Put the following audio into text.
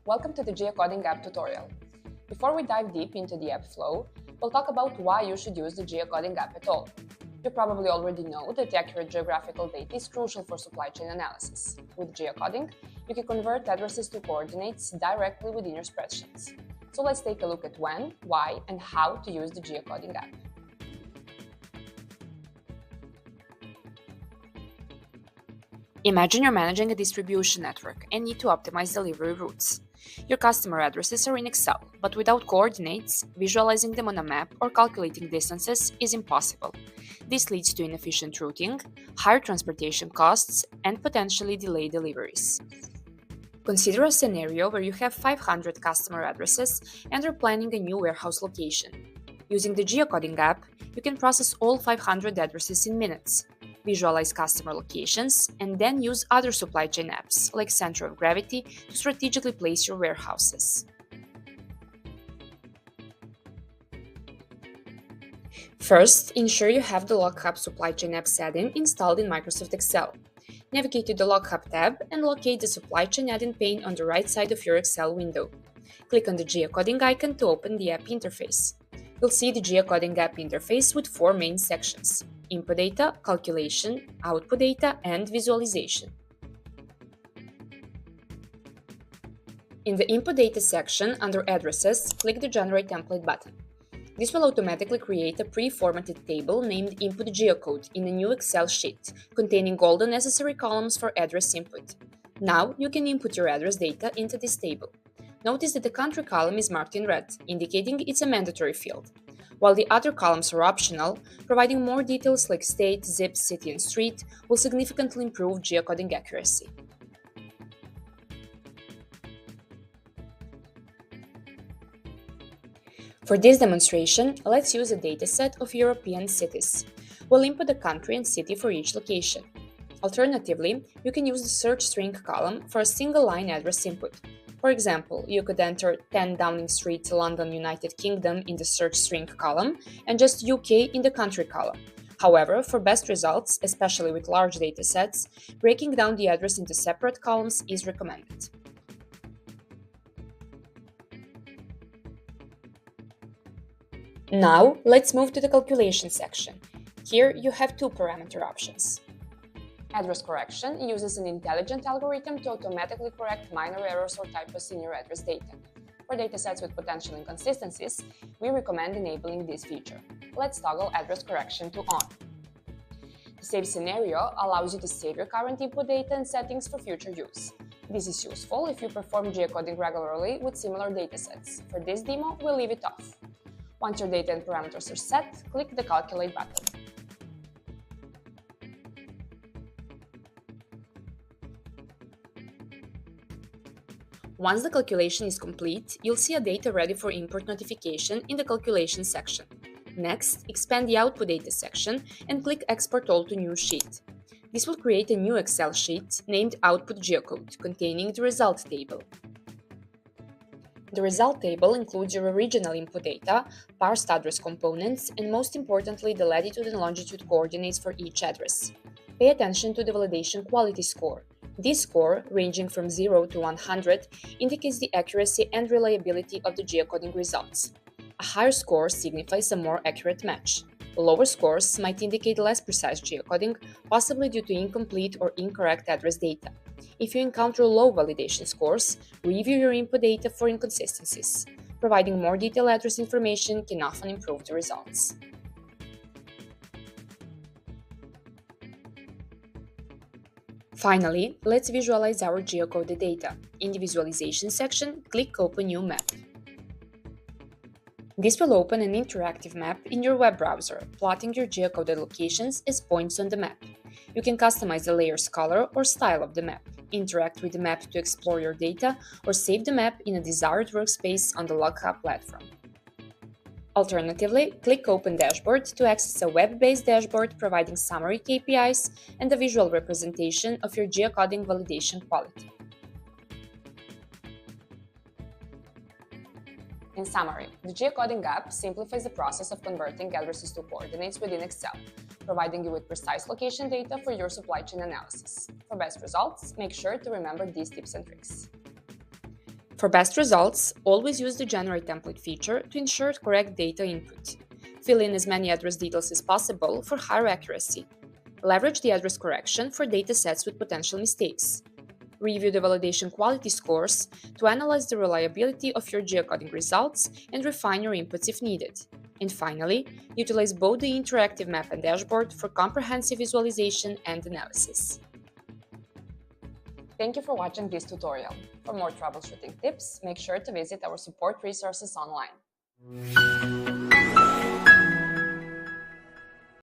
Welcome to the Geocoding App tutorial. Before we dive deep into the app flow, we'll talk about why you should use the Geocoding App at all. You probably already know that accurate geographical data is crucial for supply chain analysis. With geocoding, you can convert addresses to coordinates directly within your spreadsheets. So let's take a look at when, why, and how to use the Geocoding App. Imagine you're managing a distribution network and need to optimize delivery routes. Your customer addresses are in Excel, but without coordinates, visualizing them on a map or calculating distances is impossible. This leads to inefficient routing, higher transportation costs, and potentially delayed deliveries. Consider a scenario where you have 500 customer addresses and are planning a new warehouse location. Using the Geocoding app, you can process all 500 addresses in minutes, visualize customer locations, and then use other supply chain apps like Center of Gravity to strategically place your warehouses. First, ensure you have the LogHub supply chain app add-in installed in Microsoft Excel. Navigate to the LogHub tab and locate the supply chain add-in pane on the right side of your Excel window. Click on the geocoding icon to open the app interface. You'll see the Geocoding app interface with four main sections: input data, calculation, output data, and visualization. In the input data section, under addresses, click the Generate Template button. This will automatically create a pre-formatted table named Input Geocode in a new Excel sheet, containing all the necessary columns for address input. Now you can input your address data into this table. Notice that the country column is marked in red, indicating it's a mandatory field, while the other columns are optional. Providing more details like state, zip, city, and street will significantly improve geocoding accuracy. For this demonstration, let's use a dataset of European cities. We'll input the country and city for each location. Alternatively, you can use the search string column for a single-line address input. For example, you could enter 10 Downing Street, London, United Kingdom in the search string column and just UK in the country column. However, for best results, especially with large datasets, breaking down the address into separate columns is recommended. Now, let's move to the calculation section. Here you have two parameter options. Address correction uses an intelligent algorithm to automatically correct minor errors or typos in your address data. For datasets with potential inconsistencies, we recommend enabling this feature. Let's toggle address correction to on. The save scenario allows you to save your current input data and settings for future use. This is useful if you perform geocoding regularly with similar datasets. For this demo, we'll leave it off. Once your data and parameters are set, click the Calculate button. Once the calculation is complete, you'll see a data ready for import notification in the calculation section. Next, expand the output data section and click Export All to New Sheet. This will create a new Excel sheet named Output Geocode, containing the result table. The result table includes your original input data, parsed address components, and most importantly, the latitude and longitude coordinates for each address. Pay attention to the validation quality score. This score, ranging from 0 to 100, indicates the accuracy and reliability of the geocoding results. A higher score signifies a more accurate match. Lower scores might indicate less precise geocoding, possibly due to incomplete or incorrect address data. If you encounter low validation scores, review your input data for inconsistencies. Providing more detailed address information can often improve the results. Finally, let's visualize our geocoded data. In the visualization section, click Open New Map. This will open an interactive map in your web browser, plotting your geocoded locations as points on the map. You can customize the layer's color or style of the map, interact with the map to explore your data, or save the map in a desired workspace on the LogHub platform. Alternatively, click Open Dashboard to access a web-based dashboard providing summary KPIs and a visual representation of your geocoding validation quality. In summary, the Geocoding app simplifies the process of converting addresses to coordinates within Excel, providing you with precise location data for your supply chain analysis. For best results, make sure to remember these tips and tricks. For best results, always use the Generate Template feature to ensure correct data input. Fill in as many address details as possible for higher accuracy. Leverage the address correction for datasets with potential mistakes. Review the validation quality scores to analyze the reliability of your geocoding results and refine your inputs if needed. And finally, utilize both the interactive map and dashboard for comprehensive visualization and analysis. Thank you for watching this tutorial. For more troubleshooting tips, make sure to visit our support resources online.